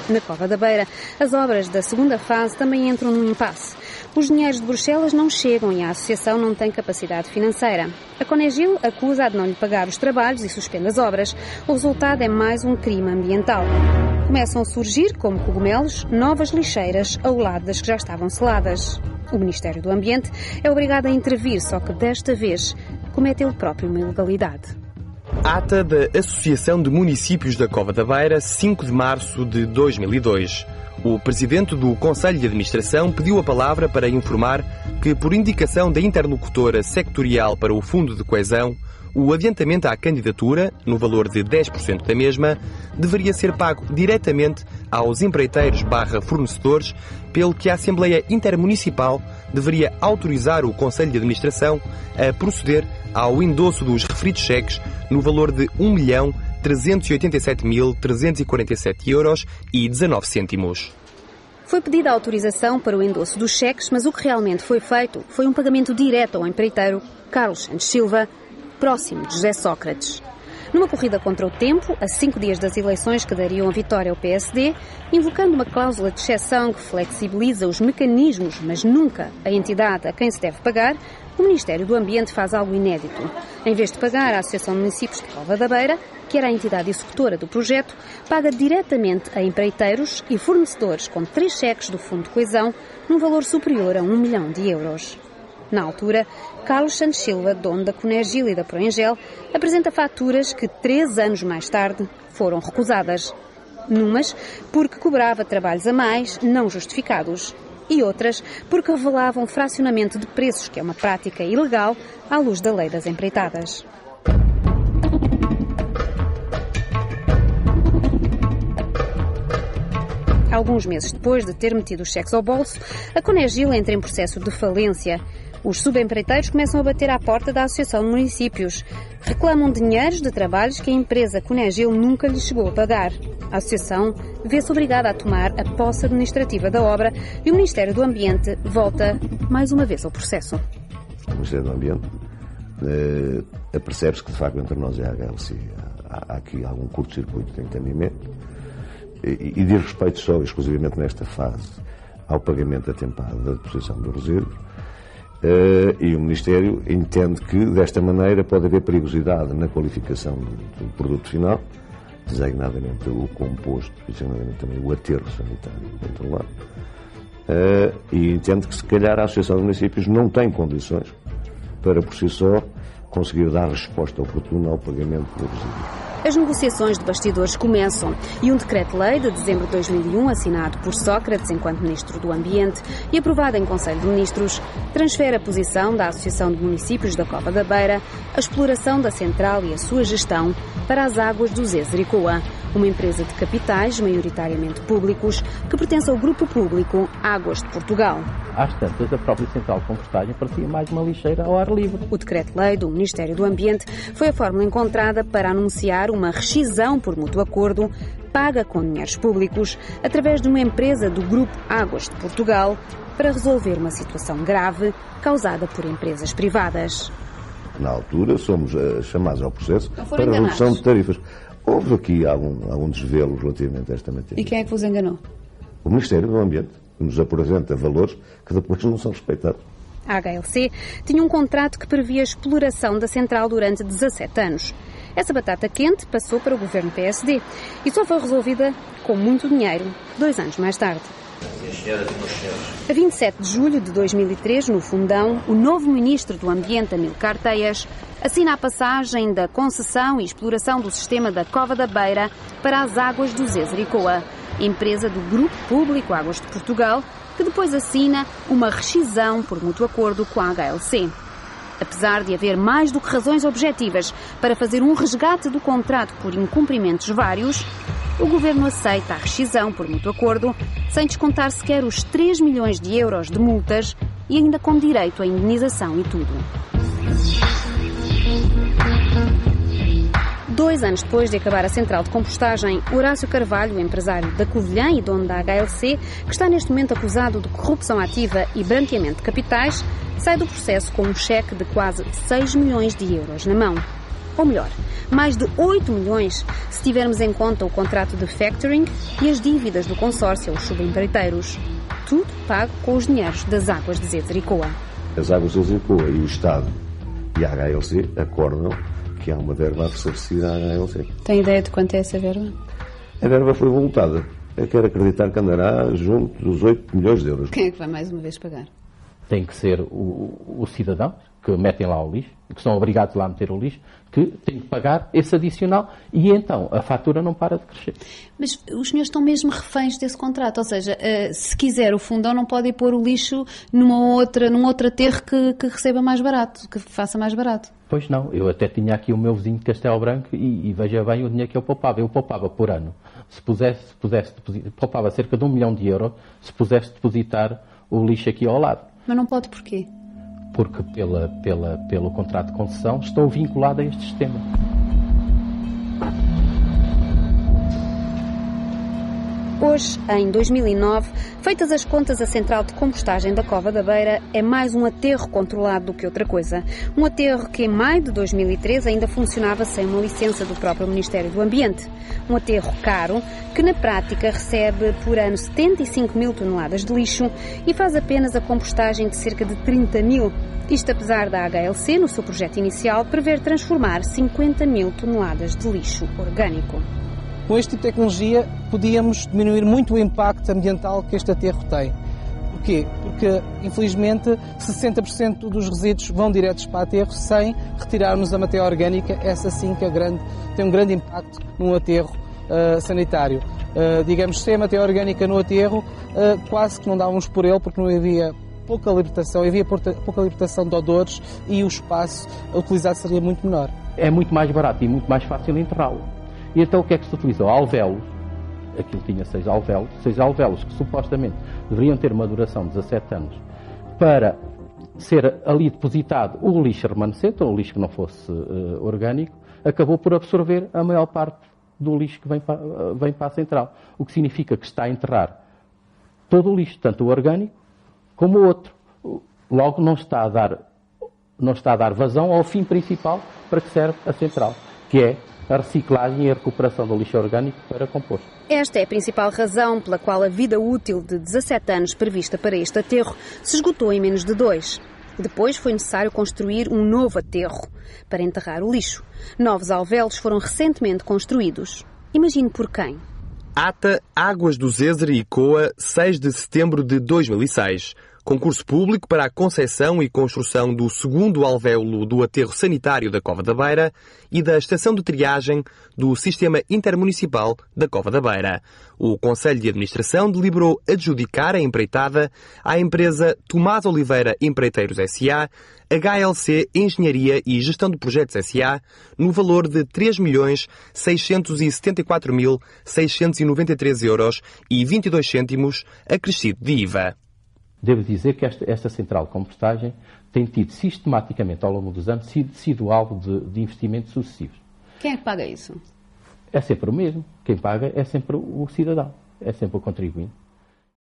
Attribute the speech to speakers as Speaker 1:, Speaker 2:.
Speaker 1: Na Cova da Beira, as obras da segunda fase também entram num impasse. Os dinheiros de Bruxelas não chegam e a associação não tem capacidade financeira. A Conegil acusa de não lhe pagar os trabalhos e suspende as obras. O resultado é mais um crime ambiental. Começam a surgir, como cogumelos, novas lixeiras ao lado das que já estavam seladas. O Ministério do Ambiente é obrigado a intervir, só que desta vez comete ele próprio uma ilegalidade.
Speaker 2: Ata da Associação de Municípios da Cova da Beira, 5 de março de 2002. O presidente do Conselho de Administração pediu a palavra para informar que, por indicação da interlocutora sectorial para o Fundo de Coesão, o adiantamento à candidatura, no valor de 10% da mesma, deveria ser pago diretamente aos empreiteiros/fornecedores, pelo que a Assembleia Intermunicipal deveria autorizar o Conselho de Administração a proceder ao endosso dos referidos cheques no valor de 1.387.347,19 €.
Speaker 1: Foi pedida a autorização para o endosso dos cheques, mas o que realmente foi feito foi um pagamento direto ao empreiteiro Carlos Santos Silva, próximo de José Sócrates. Numa corrida contra o tempo, a 5 dias das eleições que dariam a vitória ao PSD, invocando uma cláusula de exceção que flexibiliza os mecanismos, mas nunca a entidade a quem se deve pagar, o Ministério do Ambiente faz algo inédito. Em vez de pagar à Associação de Municípios de Cova da Beira, que era a entidade executora do projeto, paga diretamente a empreiteiros e fornecedores com 3 cheques do Fundo de Coesão, num valor superior a 1 milhão de euros. Na altura, Carlos Santos Silva, dono da Conegil e da Proengel, apresenta faturas que 3 anos mais tarde foram recusadas. Numas porque cobrava trabalhos a mais não justificados e outras porque revelavam fracionamento de preços, que é uma prática ilegal à luz da lei das empreitadas. Alguns meses depois de ter metido os cheques ao bolso, a Conegil entra em processo de falência. Os subempreiteiros começam a bater à porta da Associação de Municípios. Reclamam dinheiros de trabalhos que a empresa Conegil nunca lhes chegou a pagar. A Associação vê-se obrigada a tomar a posse administrativa da obra e o Ministério do Ambiente volta mais uma vez ao processo.
Speaker 3: O Ministério do Ambiente apercebe-se que, de facto, entre nós e a HLC há aqui algum curto-circuito de entendimento e diz respeito só, exclusivamente nesta fase, ao pagamento atempado da deposição dos resíduos. E o Ministério entende que, desta maneira, pode haver perigosidade na qualificação do produto final, designadamente o composto, designadamente também o aterro sanitário controlado, e entende que, se calhar, a Associação de Municípios não tem condições para, por si só, conseguir dar resposta oportuna ao pagamento do resíduo.
Speaker 1: As negociações de bastidores começam e um decreto-lei de dezembro de 2001, assinado por Sócrates enquanto Ministro do Ambiente e aprovado em Conselho de Ministros, transfere a posição da Associação de Municípios da Cova da Beira, a exploração da central e a sua gestão para as águas do Zezericoa, uma empresa de capitais, maioritariamente públicos, que pertence ao grupo público Águas de Portugal.
Speaker 4: Às tantas, a própria central de compostagem parecia mais uma lixeira ao ar livre.
Speaker 1: O decreto-lei do Ministério do Ambiente foi a fórmula encontrada para anunciar uma rescisão por mútuo acordo, paga com dinheiros públicos, através de uma empresa do grupo Águas de Portugal, para resolver uma situação grave causada por empresas privadas.
Speaker 3: Na altura, somos chamados ao processo para a redução de tarifas. Houve aqui algum desvelo relativamente a esta matéria.
Speaker 1: E quem é que vos enganou?
Speaker 3: O Ministério do Ambiente, que nos apresenta valores que depois não são respeitados.
Speaker 1: A HLC tinha um contrato que previa a exploração da central durante 17 anos. Essa batata quente passou para o governo PSD e só foi resolvida com muito dinheiro 2 anos mais tarde. A 27 de julho de 2003, no Fundão, o novo Ministro do Ambiente, Amilcar Teias, assina a passagem da concessão e exploração do sistema da Cova da Beira para as águas do Zezericoa, empresa do Grupo Público Águas de Portugal, que depois assina uma rescisão por mútuo acordo com a HLC. Apesar de haver mais do que razões objetivas para fazer um resgate do contrato por incumprimentos vários, o Governo aceita a rescisão por mútuo acordo, sem descontar sequer os 3 milhões de euros de multas e ainda com direito à indenização e tudo. 2 anos depois de acabar a central de compostagem, Horácio Carvalho, empresário da Covilhã e dono da HLC, que está neste momento acusado de corrupção ativa e branqueamento de capitais, sai do processo com um cheque de quase 6 milhões de euros na mão. Ou melhor, mais de 8 milhões se tivermos em conta o contrato de factoring e as dívidas do consórcio aos subempreiteiros. Tudo pago com os dinheiros das Águas de Zezer e Coa.
Speaker 3: As Águas de Zezer e Coa e o Estado e a HLC acordam que há uma verba a ressarcir à HLC.
Speaker 1: Tem ideia de quanto é essa verba?
Speaker 3: A verba foi voltada. Eu quero acreditar que andará junto dos 8 milhões de euros.
Speaker 1: Quem é que vai mais uma vez pagar?
Speaker 4: Tem que ser os cidadãos que metem lá o lixo, que são obrigados lá a meter o lixo, que têm que pagar esse adicional e então a fatura não para de crescer.
Speaker 1: Mas os senhores estão mesmo reféns desse contrato, ou seja, se quiser o fundão não pode ir pôr o lixo num outro aterro que receba mais barato, que faça mais barato.
Speaker 4: Pois não, eu até tinha aqui o meu vizinho de Castelo Branco e veja bem o dinheiro que eu poupava. Eu poupava por ano, se pudesse poupava cerca de 1 milhão de euros se pudesse depositar o lixo aqui ao lado.
Speaker 1: Mas não pode porquê?
Speaker 4: Porque pelo contrato de concessão estou vinculado a este sistema.
Speaker 1: Hoje, em 2009, feitas as contas, a central de compostagem da Cova da Beira é mais um aterro controlado do que outra coisa. Um aterro que em maio de 2013 ainda funcionava sem uma licença do próprio Ministério do Ambiente. Um aterro caro que na prática recebe por ano 75 mil toneladas de lixo e faz apenas a compostagem de cerca de 30 mil. Isto apesar da HLC, no seu projeto inicial, prever transformar 50 mil toneladas de lixo orgânico.
Speaker 5: Com este tipo de tecnologia podíamos diminuir muito o impacto ambiental que este aterro tem. Porquê? Porque, infelizmente, 60% dos resíduos vão diretos para o aterro sem retirarmos a matéria orgânica. Essa sim que tem um grande impacto num aterro sanitário. Digamos, sem a matéria orgânica no aterro, quase que não dávamos por ele porque não havia pouca libertação de odores e o espaço utilizado seria muito menor.
Speaker 4: É muito mais barato e muito mais fácil enterrá-lo. E então o que é que se utilizou? Alvéolos. Aquilo tinha 6 alvéolos que supostamente deveriam ter uma duração de 17 anos para ser ali depositado o lixo remanescente, ou o lixo que não fosse orgânico, acabou por absorver a maior parte do lixo que vem para a central. O que significa que está a enterrar todo o lixo, tanto o orgânico como o outro. Logo não está a dar vazão ao fim principal para que serve a central, que é a reciclagem e a recuperação do lixo orgânico para composto.
Speaker 1: Esta é a principal razão pela qual a vida útil de 17 anos prevista para este aterro se esgotou em menos de 2. Depois foi necessário construir um novo aterro para enterrar o lixo. Novos alvéolos foram recentemente construídos. Imagine por quem?
Speaker 2: Ata Águas do Zezer e Coa, 6 de setembro de 2006. Concurso público para a concessão e construção do segundo alvéolo do aterro sanitário da Cova da Beira e da estação de triagem do Sistema Intermunicipal da Cova da Beira. O Conselho de Administração deliberou adjudicar a empreitada à empresa Tomás Oliveira Empreiteiros S.A., HLC Engenharia e Gestão de Projetos S.A., no valor de 3.674.693 euros e 22 cêntimos, acrescido de IVA.
Speaker 4: Devo dizer que esta central de compostagem tem tido sistematicamente ao longo dos anos sido alvo de investimentos sucessivos.
Speaker 1: Quem é que paga isso?
Speaker 4: É sempre o mesmo. Quem paga é sempre o cidadão, é sempre o contribuinte.